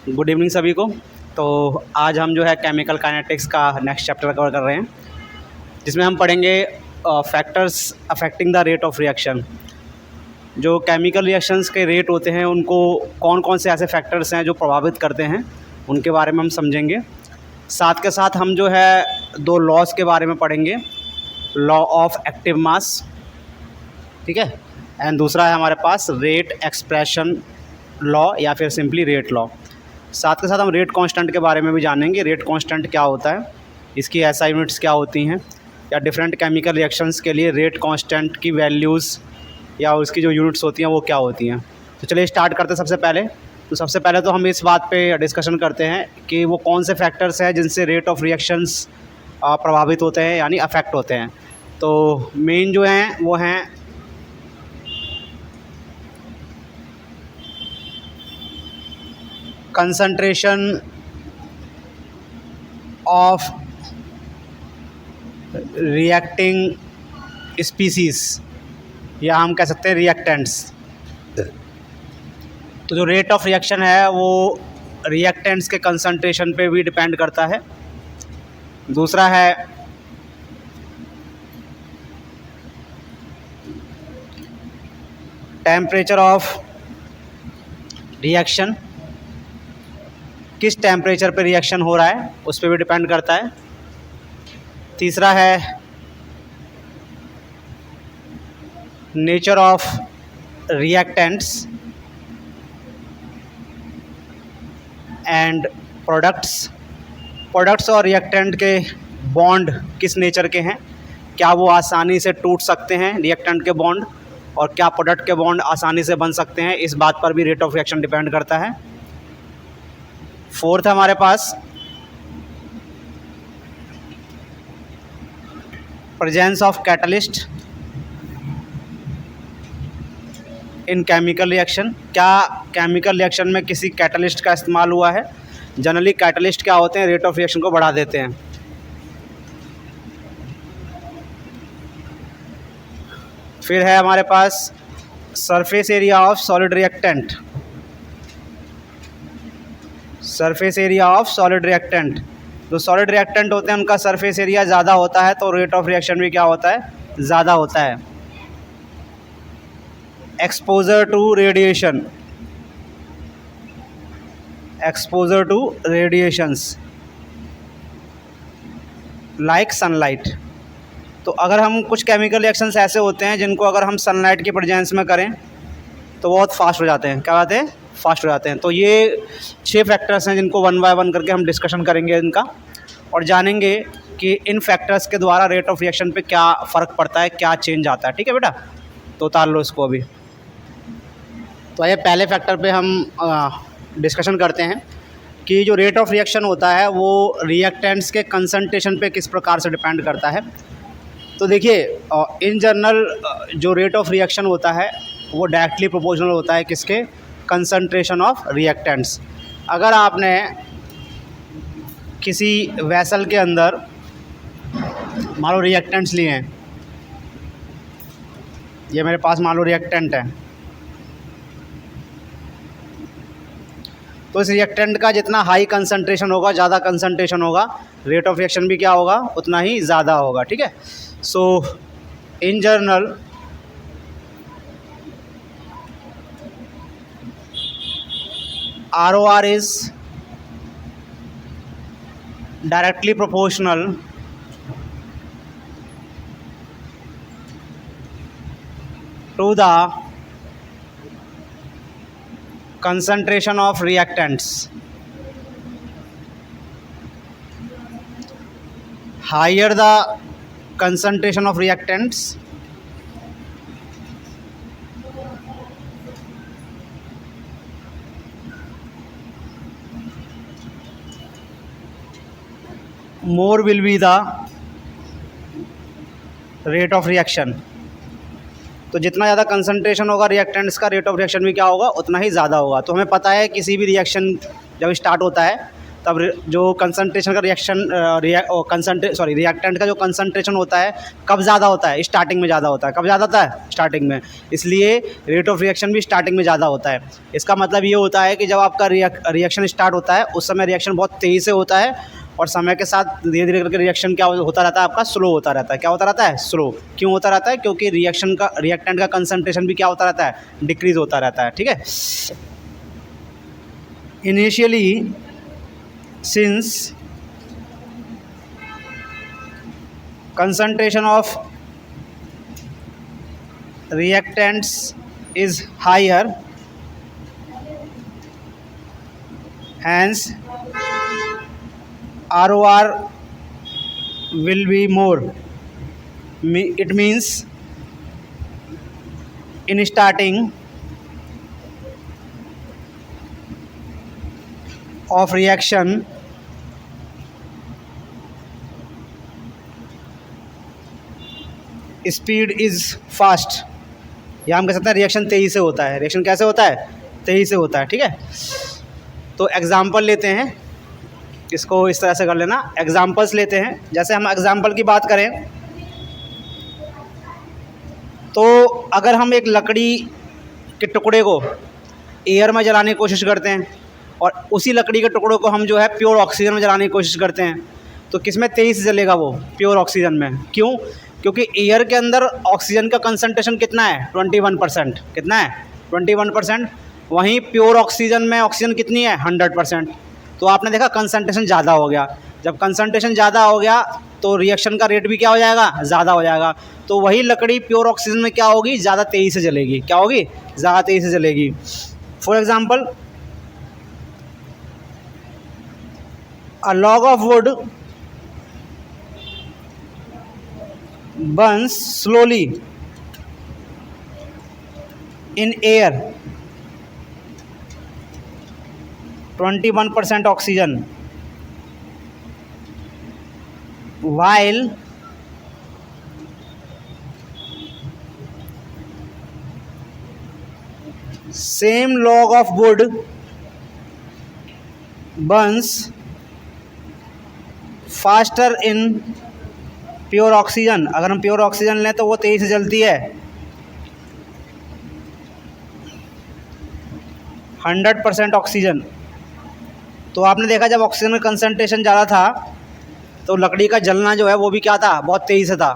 Good evening सभी को। तो आज हम जो है केमिकल काइनेटिक्स का नेक्स्ट चैप्टर कवर कर रहे हैं, जिसमें हम पढ़ेंगे factors affecting the rate of reaction. जो केमिकल रिएक्शंस के रेट होते हैं उनको कौन कौन से ऐसे फैक्टर्स हैं जो प्रभावित करते हैं, उनके बारे में हम समझेंगे। साथ के साथ हम जो है दो लॉज के बारे में पढ़ेंगे, लॉ ऑफ एक्टिव मास, ठीक है, एंड दूसरा है हमारे पास रेट एक्सप्रेशन लॉ या फिर सिंपली रेट लॉ। साथ के साथ हम रेट कांस्टेंट के बारे में भी जानेंगे, रेट कांस्टेंट क्या होता है, इसकी एसआई यूनिट्स क्या होती हैं, या डिफरेंट केमिकल रिएक्शंस के लिए रेट कांस्टेंट की वैल्यूज़ या उसकी जो यूनिट्स होती हैं वो क्या होती हैं। तो चलिए स्टार्ट करते हैं। सबसे पहले तो हम इस बात पे डिस्कशन करते हैं कि वो कौन से फैक्टर्स हैं जिनसे रेट ऑफ रिएक्शंस प्रभावित होते हैं यानी अफेक्ट होते हैं। तो मेन जो हैं वो हैं कंसंट्रेशन ऑफ रिएक्टिंग स्पीसीज़ या हम कह सकते हैं रिएक्टेंट्स। तो जो रेट ऑफ रिएक्शन है वो रिएक्टेंट्स के कंसंट्रेशन पे भी डिपेंड करता है। दूसरा है टेम्परेचर ऑफ रिएक्शन, किस टेम्परेचर पे रिएक्शन हो रहा है उस पर भी डिपेंड करता है। तीसरा है nature of reactants and products और रिएक्टेंट के बॉन्ड किस नेचर के हैं, क्या वो आसानी से टूट सकते हैं रिएक्टेंट के बॉन्ड, और क्या प्रोडक्ट के बॉन्ड आसानी से बन सकते हैं, इस बात पर भी रेट ऑफ रिएक्शन डिपेंड करता है। फोर्थ है हमारे पास presence of catalyst in chemical reaction, क्या केमिकल रिएक्शन में किसी कैटलिस्ट का इस्तेमाल हुआ है। जनरली कैटलिस्ट क्या होते हैं, रेट ऑफ रिएक्शन को बढ़ा देते हैं। फिर है हमारे पास surface area of solid reactant, जो सॉलिड रिएक्टेंट होते हैं उनका सरफेस एरिया ज़्यादा होता है तो रेट ऑफ रिएक्शन भी क्या होता है, ज़्यादा होता है। Exposure to radiations like sunlight. तो अगर हम कुछ केमिकल रिएक्शंस ऐसे होते हैं जिनको अगर हम सनलाइट के प्रेजेंस में करें तो बहुत फास्ट हो जाते हैं, क्या बात है, फास्ट हो जाते हैं। तो ये 6 फैक्टर्स हैं जिनको वन बाय वन करके हम डिस्कशन करेंगे इनका, और जानेंगे कि इन फैक्टर्स के द्वारा रेट ऑफ रिएक्शन पे क्या फ़र्क पड़ता है, क्या चेंज आता है। ठीक है बेटा, तो उतार लो इसको अभी। तो ये पहले फैक्टर पे हम डिस्कशन करते हैं कि जो रेट ऑफ रिएक्शन होता है वो रिएक्टेंट्स के कंसंट्रेशन पे किस प्रकार से डिपेंड करता है। तो देखिए इन जनरल जो रेट ऑफ रिएक्शन होता है वो डायरेक्टली प्रोपोर्शनल होता है किसके, कंसंट्रेशन ऑफ रिएक्टेंट्स। अगर आपने किसी वेसल के अंदर मान लो रिएक्टेंट्स लिए हैं, ये मेरे पास मान लो रिएक्टेंट है, तो इस रिएक्टेंट का जितना हाई कंसंट्रेशन होगा, ज़्यादा कंसंट्रेशन होगा, रेट ऑफ रिएक्शन भी क्या होगा, उतना ही ज़्यादा होगा। ठीक है, so in general ROR is directly proportional to the concentration of reactants. Higher the concentration of reactants, more will be the rate of reaction। तो जितना ज़्यादा कंसंट्रेशन होगा रिएक्टेंट्स का, रेट ऑफ रिएक्शन भी क्या होगा, उतना ही ज़्यादा होगा। तो हमें पता है किसी भी रिएक्शन जब स्टार्ट होता है तब जो कंसंट्रेशन का रिएक्टेंट का जो कंसंट्रेशन होता है कब ज़्यादा होता है, स्टार्टिंग में ज़्यादा होता है। कब ज़्यादा होता है, स्टार्टिंग में। इसलिए रेट ऑफ रिएक्शन भी स्टार्टिंग में ज़्यादा होता है। इसका मतलब ये होता है कि जब आपका रिएक्शन स्टार्ट होता है उस समय रिएक्शन बहुत तेज़ी से होता है, और समय के साथ धीरे धीरे करके रिएक्शन क्या होता रहता है, आपका स्लो होता रहता है। क्या होता रहता है, स्लो। क्यों होता रहता है, क्योंकि रिएक्टेंट का कंसंट्रेशन भी क्या होता रहता है, डिक्रीज होता रहता है। ठीक है। Initially since concentration of reactants is higher, hence ROR will be more. It means in starting of reaction speed is fast, या हम कह सकते हैं रिएक्शन तेज़ी से होता है। रिएक्शन कैसे होता है, तेज़ी से होता है। ठीक है। तो एग्ज़ाम्पल लेते हैं, इसको इस तरह से कर लेना। एग्ज़ाम्पल्स लेते हैं। जैसे हम एग्ज़ाम्पल की बात करें तो अगर हम एक लकड़ी के टुकड़े को एयर में जलाने की कोशिश करते हैं और उसी लकड़ी के टुकड़ों को हम जो है प्योर ऑक्सीजन में जलाने की कोशिश करते हैं, तो किस में तेज़ी से जलेगा, वो प्योर ऑक्सीजन में। क्यों, क्योंकि एयर के अंदर ऑक्सीजन का कंसंट्रेशन कितना है, 21%। कितना है, 21%। वहीं प्योर ऑक्सीजन में ऑक्सीजन कितनी है, 100%। तो आपने देखा कंसंट्रेशन ज़्यादा हो गया। जब कंसंट्रेशन ज़्यादा हो गया तो रिएक्शन का रेट भी क्या हो जाएगा, ज़्यादा हो जाएगा। तो वही लकड़ी प्योर ऑक्सीजन में क्या होगी, ज़्यादा तेज़ी से जलेगी। क्या होगी, ज़्यादा तेज़ी से जलेगी। For example, a log of wood burns slowly in air, 21% oxygen, while same log of wood burns faster in pure oxygen. अगर हम प्योर ऑक्सीजन लें तो वो तेज़ी से जलती है 100% ऑक्सीजन। तो आपने देखा जब ऑक्सीजन का कंसंट्रेशन ज़्यादा था तो लकड़ी का जलना जो है वो भी क्या था, बहुत तेज़ी से था।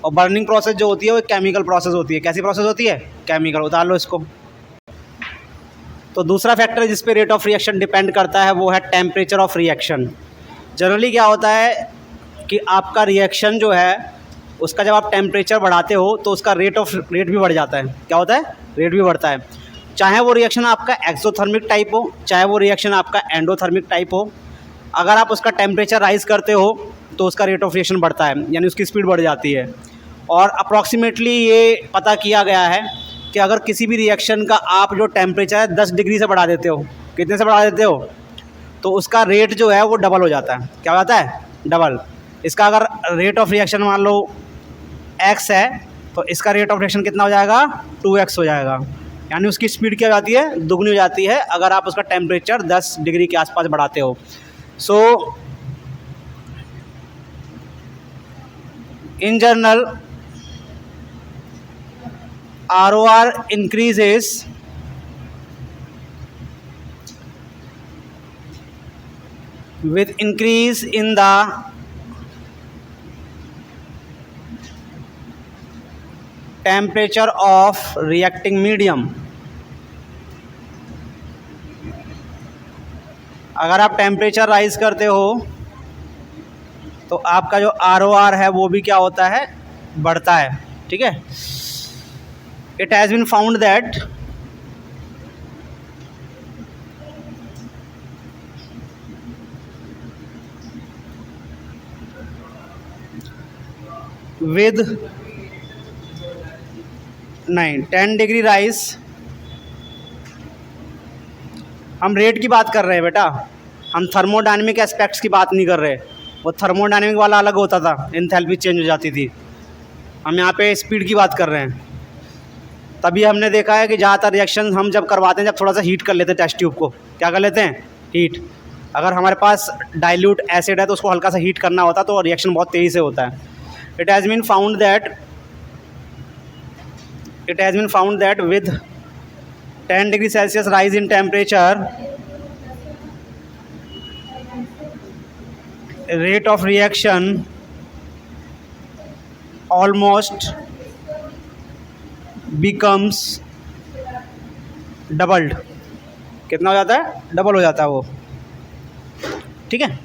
और बर्निंग प्रोसेस जो होती है वो केमिकल प्रोसेस होती है। कैसी प्रोसेस होती है, केमिकल। उतार लो इसको। तो दूसरा फैक्टर जिस पे रेट ऑफ रिएक्शन डिपेंड करता है वो है टेम्परेचर ऑफ रिएक्शन। जनरली क्या होता है कि आपका रिएक्शन जो है उसका जब आप टेम्परेचर बढ़ाते हो तो उसका रेट भी बढ़ जाता है। क्या होता है, रेट भी बढ़ता है। चाहे वो रिएक्शन आपका एक्सोथर्मिक टाइप हो, चाहे वो रिएक्शन आपका एंडोथर्मिक टाइप हो, अगर आप उसका टेम्परेचर राइज़ करते हो तो उसका रेट ऑफ रिएक्शन बढ़ता है, यानी उसकी स्पीड बढ़ जाती है। और अप्रॉक्सीमेटली ये पता किया गया है कि अगर किसी भी रिएक्शन का आप जो टेम्परेचर है 10 डिग्री से बढ़ा देते हो, कितने से बढ़ा देते हो, तो उसका रेट जो है वो डबल हो जाता है। क्या हो जाता है, डबल। इसका अगर रेट ऑफ रिएक्शन मान लो x है तो इसका रेट ऑफ रिएक्शन कितना हो जाएगा, 2x हो जाएगा। यानी उसकी स्पीड क्या हो जाती है, दुगनी हो जाती है अगर आप उसका टेम्परेचर 10 डिग्री के आसपास बढ़ाते हो। So in general ROR increases with increase in the temperature of reacting medium। अगर आप टेम्परेचर राइज करते हो तो आपका जो ROR है वो भी क्या होता है, बढ़ता है। ठीक है। It has been found that with 10 degree rise, हम रेट की बात कर रहे हैं बेटा, हम थर्मोडायनेमिक एस्पेक्ट्स की बात नहीं कर रहे। वो थर्मोडायनेमिक वाला अलग होता था, एंथैल्पी चेंज हो जाती थी। हम यहाँ पे स्पीड की बात कर रहे हैं। तभी हमने देखा है कि ज़्यादातर रिएक्शन हम जब करवाते हैं जब थोड़ा सा हीट कर लेते हैं टेस्ट ट्यूब को, क्या कर लेते हैं, हीट। अगर हमारे पास डाइल्यूट एसिड है तो उसको हल्का सा हीट करना होता है तो रिएक्शन बहुत तेज़ी से होता है. It has been found that with 10 degree Celsius rise in temperature, rate of reaction almost becomes doubled. कितना हो जाता है? डबल हो जाता है वो. ठीक है,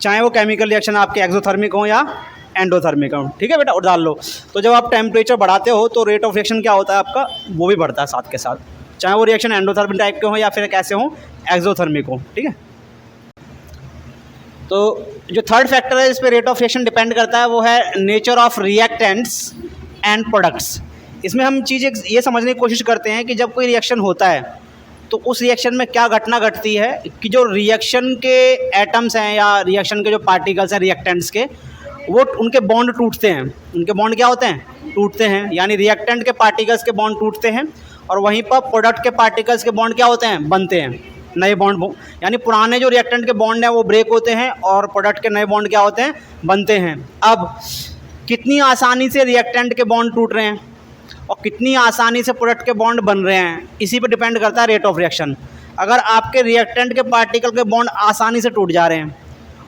चाहे वो केमिकल रिएक्शन आपके एक्सोथर्मिक हो या एंडोथर्मिक हो. ठीक है बेटा, और डाल लो. तो जब आप टेम्परेचर बढ़ाते हो तो रेट ऑफ रिएक्शन क्या होता है आपका, वो भी बढ़ता है साथ के साथ, चाहे वो रिएक्शन एंडोथर्मिक टाइप के हो या फिर कैसे हो, एक्सोथर्मिक हो. ठीक है, तो जो थर्ड फैक्टर है इस पे रेट ऑफ रिएक्शन डिपेंड करता है वो है nature of reactants and products. इसमें हम चीज़ ये समझने की कोशिश करते हैं कि जब कोई रिएक्शन होता है तो उस रिएक्शन में क्या घटना घटती है कि जो रिएक्शन के एटम्स हैं या रिएक्शन के जो पार्टिकल्स हैं रिएक्टेंट्स के, वो उनके बॉन्ड टूटते हैं. उनके बॉन्ड क्या होते हैं? टूटते हैं. यानी रिएक्टेंट के पार्टिकल्स के बॉन्ड टूटते हैं और वहीं पर प्रोडक्ट के पार्टिकल्स के बॉन्ड क्या होते हैं? बनते हैं, नए बॉन्ड. यानी पुराने जो रिएक्टेंट के बॉन्ड हैं वो ब्रेक होते हैं और प्रोडक्ट के नए बॉन्ड क्या होते हैं? बनते हैं. अब कितनी आसानी से रिएक्टेंट के बॉन्ड टूट रहे हैं और कितनी आसानी से प्रोडक्ट के बॉन्ड बन रहे हैं, इसी पे डिपेंड करता है रेट ऑफ रिएक्शन. अगर आपके रिएक्टेंट के पार्टिकल के बॉन्ड आसानी से टूट जा रहे हैं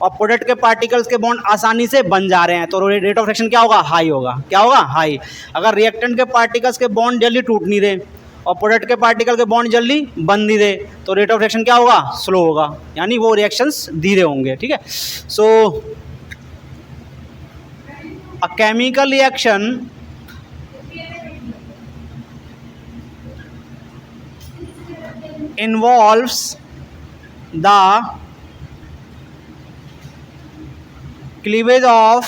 और प्रोडक्ट के पार्टिकल्स के बॉन्ड आसानी से बन जा रहे हैं तो रेट ऑफ रिएक्शन क्या होगा? हाई होगा. क्या होगा? हाई. अगर रिएक्टेंट के पार्टिकल्स के बॉन्ड जल्दी टूट नहीं रहे और प्रोडक्ट के पार्टिकल के बॉन्ड जल्दी बन नहीं रहे तो रेट ऑफ रिएक्शन क्या होगा? स्लो होगा, यानी वो रिएक्शंस धीरे होंगे. ठीक है, so a chemical reaction involves the cleavage of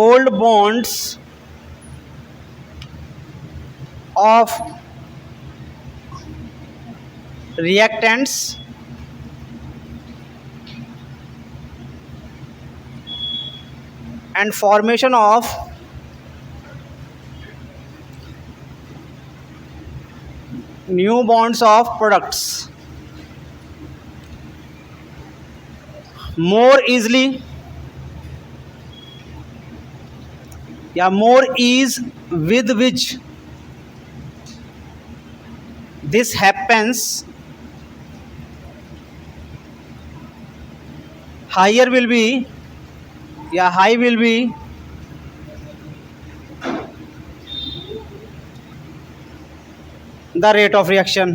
old bonds of reactants and formation of new bonds of products more easily या more ease with which this happens higher will be या high will be the rate of reaction.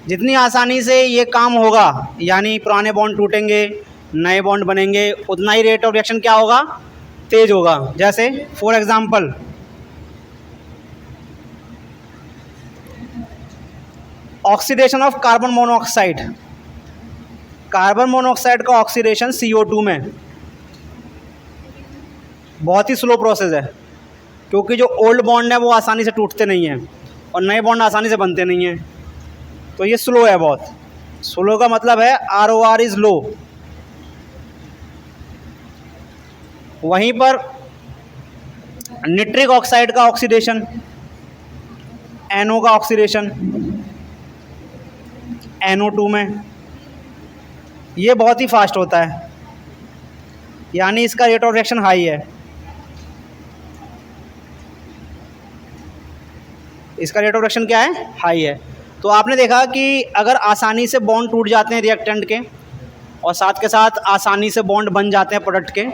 जितनी आसानी से ये काम होगा यानी पुराने बॉन्ड टूटेंगे नए बॉन्ड बनेंगे उतना ही रेट ऑफ रिएक्शन क्या होगा? तेज होगा. जैसे for example oxidation of carbon monoxide. Carbon monoxide का ऑक्सीडेशन CO2 में बहुत ही स्लो प्रोसेस है क्योंकि जो ओल्ड बॉन्ड है वो आसानी से टूटते नहीं हैं और नए बॉन्ड आसानी से बनते नहीं हैं, तो ये स्लो है. बहुत स्लो का मतलब है ROR इज़ लो. वहीं पर निट्रिक ऑक्साइड का ऑक्सीडेशन, NO का ऑक्सीडेशन NO2 में, ये बहुत ही फास्ट होता है, यानी इसका रेट ऑफ रिएक्शन हाई है. इसका रेट ऑफ रिएक्शन क्या है? हाई है. तो आपने देखा कि अगर आसानी से बॉन्ड टूट जाते हैं रिएक्टेंट के और साथ के साथ आसानी से बॉन्ड बन जाते हैं प्रोडक्ट के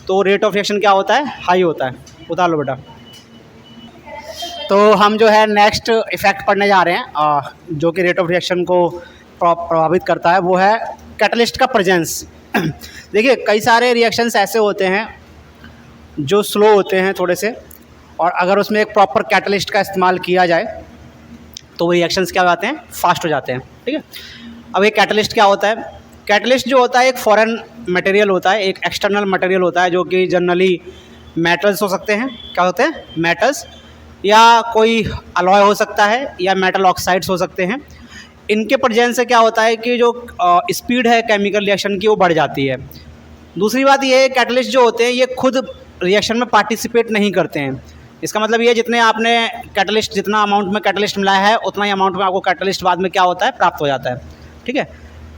तो रेट ऑफ रिएक्शन क्या होता है? हाई होता है. उतार लो बेटा. तो हम जो है नेक्स्ट इफेक्ट पढ़ने जा रहे हैं जो कि रेट ऑफ रिएक्शन को प्रभावित करता है, वो है कैटलिस्ट का प्रेजेंस. देखिए कई सारे रिएक्शंस ऐसे होते हैं जो स्लो होते हैं थोड़े से, और अगर उसमें एक प्रॉपर कैटलिस्ट का इस्तेमाल किया जाए तो वो रिएक्शंस क्या हो जाते हैं? फास्ट हो जाते हैं. ठीक है, अब ये कैटलिस्ट क्या होता है? कैटलिस्ट जो होता है एक फॉरेन मटेरियल होता है, एक एक्सटर्नल मटेरियल होता है जो कि जनरली मेटल्स हो सकते हैं. क्या होते हैं? मेटल्स, या कोई अलॉय हो सकता है या मेटल ऑक्साइड्स हो सकते हैं. इनके प्रेजेंस से क्या होता है कि जो स्पीड है केमिकल रिएक्शन की वो बढ़ जाती है. दूसरी बात ये है, कैटलिस्ट जो होते हैं ये खुद रिएक्शन में पार्टिसिपेट नहीं करते हैं। इसका मतलब ये जितने आपने कैटलिस्ट, जितना अमाउंट में कैटलिस्ट मिलाया है उतना ही अमाउंट में आपको कैटलिस्ट बाद में क्या होता है, प्राप्त हो जाता है। ठीक है।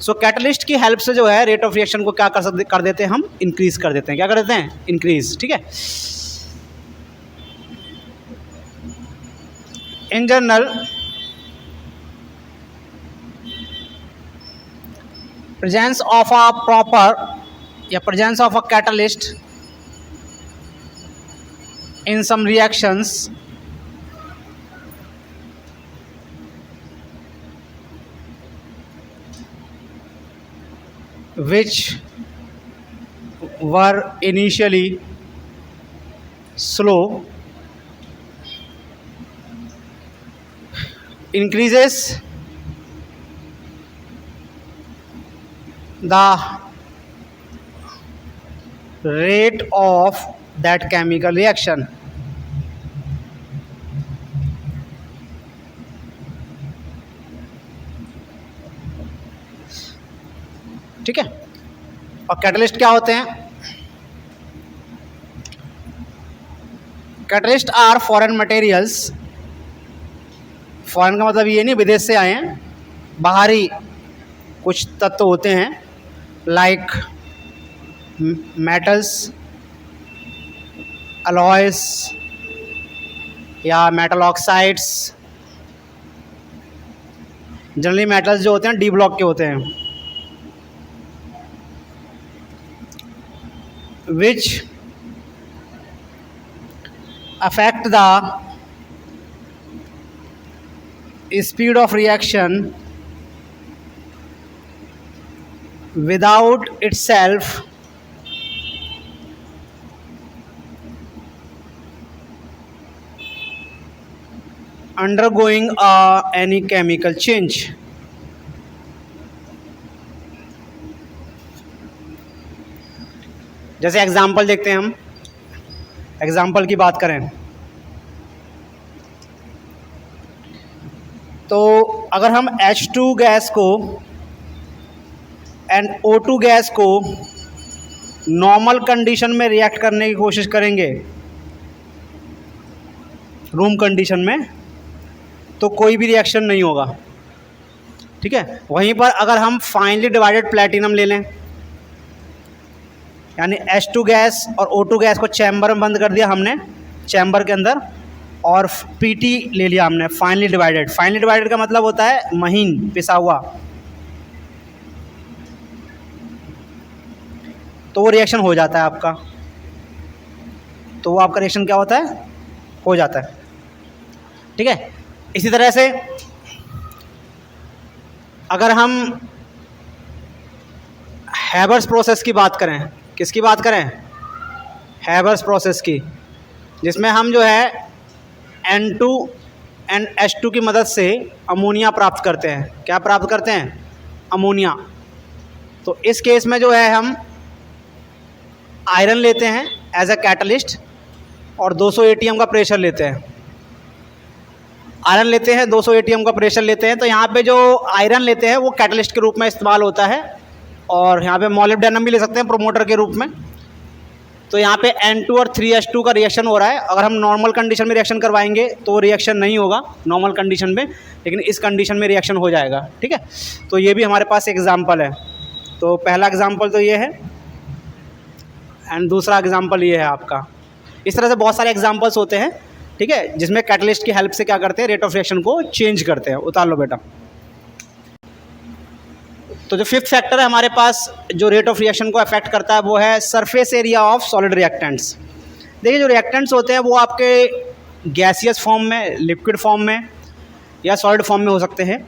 सो कैटलिस्ट की हेल्प से जो है रेट ऑफ रिएक्शन को क्या कर देते हैं हम, इंक्रीज कर देते हैं। क्या कर देते हैं, इंक्रीज। ठीक है। In general presence of a proper या presence of a catalyst in some reactions which were initially slow increases the rate of that chemical reaction। ठीक है। और कैटलिस्ट क्या होते हैं, catalyst are foreign materials. Foreign का मतलब ये नहीं विदेश से आए हैं, बाहरी कुछ तत्व होते हैं, लाइक मेटल्स, अलॉयस या मेटल ऑक्साइड्स। जनरली मेटल्स जो होते हैं डी ब्लॉक के होते हैं, which affect the speed of reaction without itself undergoing any chemical change। जैसे एग्जाम्पल देखते हैं हम, एग्जाम्पल की बात करें तो अगर हम H2 गैस को एंड O2 गैस को नॉर्मल कंडीशन में रिएक्ट करने की कोशिश करेंगे रूम कंडीशन में, तो कोई भी रिएक्शन नहीं होगा। ठीक है। वहीं पर अगर हम फाइनली डिवाइडेड प्लेटिनम ले लें, यानी H2 गैस और O2 गैस को चैम्बर में बंद कर दिया हमने, चैम्बर के अंदर, और PT ले लिया हमने, फाइनली डिवाइडेड। फाइनली डिवाइडेड का मतलब होता है महीन, पिसा हुआ। तो वो रिएक्शन हो जाता है आपका, तो वो आपका रिएक्शन क्या होता है, हो जाता है। ठीक है। इसी तरह से अगर हम हैबर्स प्रोसेस की बात करें, किसकी बात करें, हैबर्स प्रोसेस की, जिसमें हम जो है N2 एंड H2 की मदद से अमोनिया प्राप्त करते हैं। क्या प्राप्त करते हैं, अमोनिया। तो इस केस में जो है हम आयरन लेते हैं एज अ कैटलिस्ट और 200 ATM का प्रेशर लेते हैं। आयरन लेते हैं, 200 ATM का प्रेशर लेते हैं। तो यहाँ पे जो आयरन लेते हैं वो कैटलिस्ट के रूप में इस्तेमाल होता है, और यहाँ पे मोलिब्डेनम भी ले सकते हैं प्रोमोटर के रूप में। तो यहाँ पे N2 और 3H2 का रिएक्शन हो रहा है। अगर हम नॉर्मल कंडीशन में रिएक्शन करवाएंगे तो रिएक्शन नहीं होगा नॉर्मल कंडीशन में, लेकिन इस कंडीशन में रिएक्शन हो जाएगा। ठीक है। तो ये भी हमारे पास एग्जाम्पल है। तो पहला एग्जाम्पल तो ये है एंड दूसरा एग्जाम्पल ये है आपका। इस तरह से बहुत सारे एग्जाम्पल्स होते हैं। ठीक है। जिसमें कैटलिस्ट की हेल्प से क्या करते हैं, रेट ऑफ रिएक्शन को चेंज करते हैं। उतार लो बेटा। तो जो फिफ्थ फैक्टर है हमारे पास जो रेट ऑफ रिएक्शन को अफेक्ट करता है वो है surface area of solid reactants. देखिए जो रिएक्टेंट्स होते हैं वो आपके गैसियस फॉर्म में, लिक्विड फॉर्म में या सॉलिड फॉर्म में हो सकते हैं।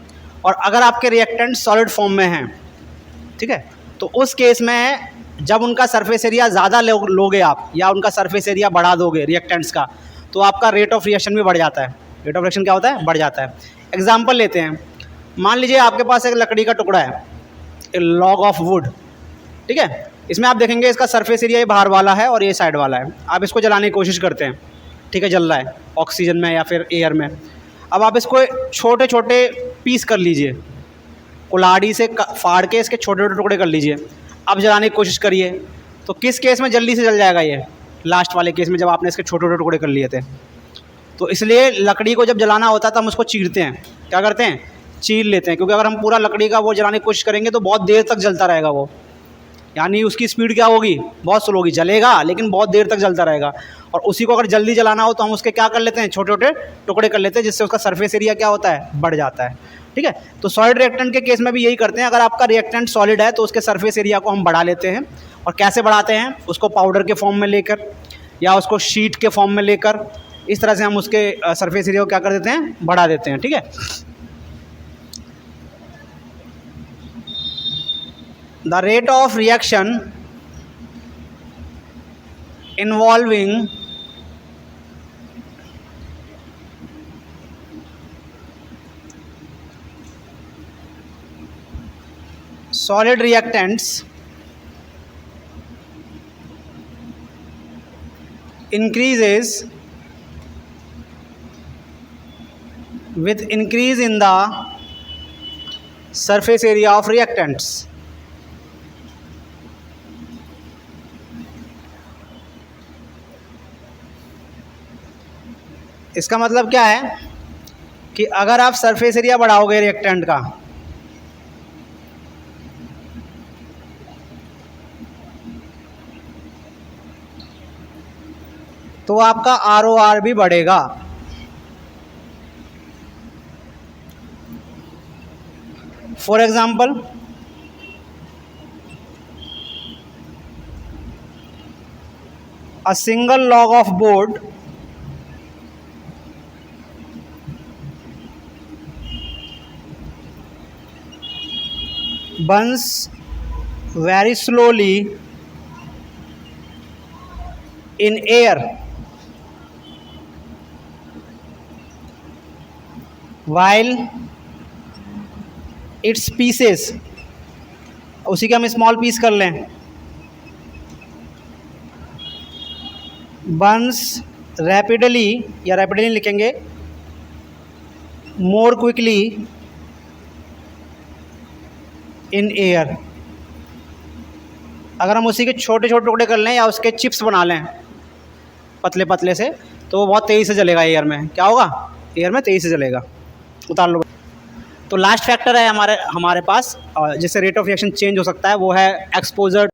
और अगर आपके रिएक्टेंट सॉलिड फॉर्म में हैं, ठीक है, तो उस केस में जब उनका सरफेस एरिया ज़्यादा लोगे आप या उनका सरफेस एरिया बढ़ा दोगे रिएक्टेंट्स का, तो आपका रेट ऑफ रिएक्शन भी बढ़ जाता है। रेट ऑफ रिएक्शन क्या होता है, बढ़ जाता है। एग्जाम्पल लेते हैं, मान लीजिए आपके पास एक लकड़ी का टुकड़ा है, ए लॉग ऑफ वुड, ठीक है। इसमें आप देखेंगे इसका सरफेस एरिया ये बाहर वाला है और ये साइड वाला है। आप इसको जलाने की कोशिश करते हैं, ठीक है, जल रहा है ऑक्सीजन में या फिर एयर में। अब आप इसको छोटे छोटे पीस कर लीजिए, कुल्हाड़ी से फाड़ के इसके छोटे छोटे टुकड़े कर लीजिए। अब जलाने की कोशिश करिए तो किस केस में जल्दी से जल जाएगा ये? लास्ट वाले केस में, जब आपने इसके छोटे छोटे टुकड़े कर लिए थे। तो इसलिए लकड़ी को जब जलाना होता है तो हम उसको चीरते हैं। क्या करते हैं? चीर लेते हैं, क्योंकि अगर हम पूरा लकड़ी का वो जलाने की कोशिश करेंगे तो बहुत देर तक जलता रहेगा वो, यानी उसकी स्पीड क्या होगी? बहुत स्लो होगी। जलेगा लेकिन बहुत देर तक जलता रहेगा। और उसी को अगर जल्दी जलाना हो तो हम उसके क्या कर लेते हैं? छोटे छोटे टुकड़े कर लेते हैं, जिससे उसका सरफेस एरिया क्या होता है? बढ़ जाता है। ठीक है, तो सॉलिड रिएक्टेंट के केस में भी यही करते हैं। अगर आपका रिएक्टेंट सॉलिड है तो उसके सरफेस एरिया को हम बढ़ा लेते हैं। और कैसे बढ़ाते हैं? उसको पाउडर के फॉर्म में लेकर या उसको शीट के फॉर्म में लेकर, इस तरह से हम उसके सरफेस एरिया को क्या कर देते हैं? बढ़ा देते हैं। ठीक है, the rate of reaction involving solid reactants increases with increase in the surface area of reactants. इसका मतलब क्या है कि अगर आप सरफेस एरिया बढ़ाओगे रिएक्टेंट का, तो आपका ROR भी बढ़ेगा। For example, a single log of board burns very slowly in air while its pieces, उसी के हम स्मॉल पीस कर लें, burns rapidly, या रैपिडली लिखेंगे, more quickly इन एयर। अगर हम उसी के छोटे छोटे टुकड़े कर लें या उसके चिप्स बना लें पतले पतले से, तो वो बहुत तेज़ी से जलेगा एयर में। क्या होगा? एयर में तेज़ी से जलेगा। उतार लो। तो लास्ट फैक्टर है हमारे पास जिससे रेट ऑफ रिएक्शन चेंज हो सकता है, वो है एक्सपोजर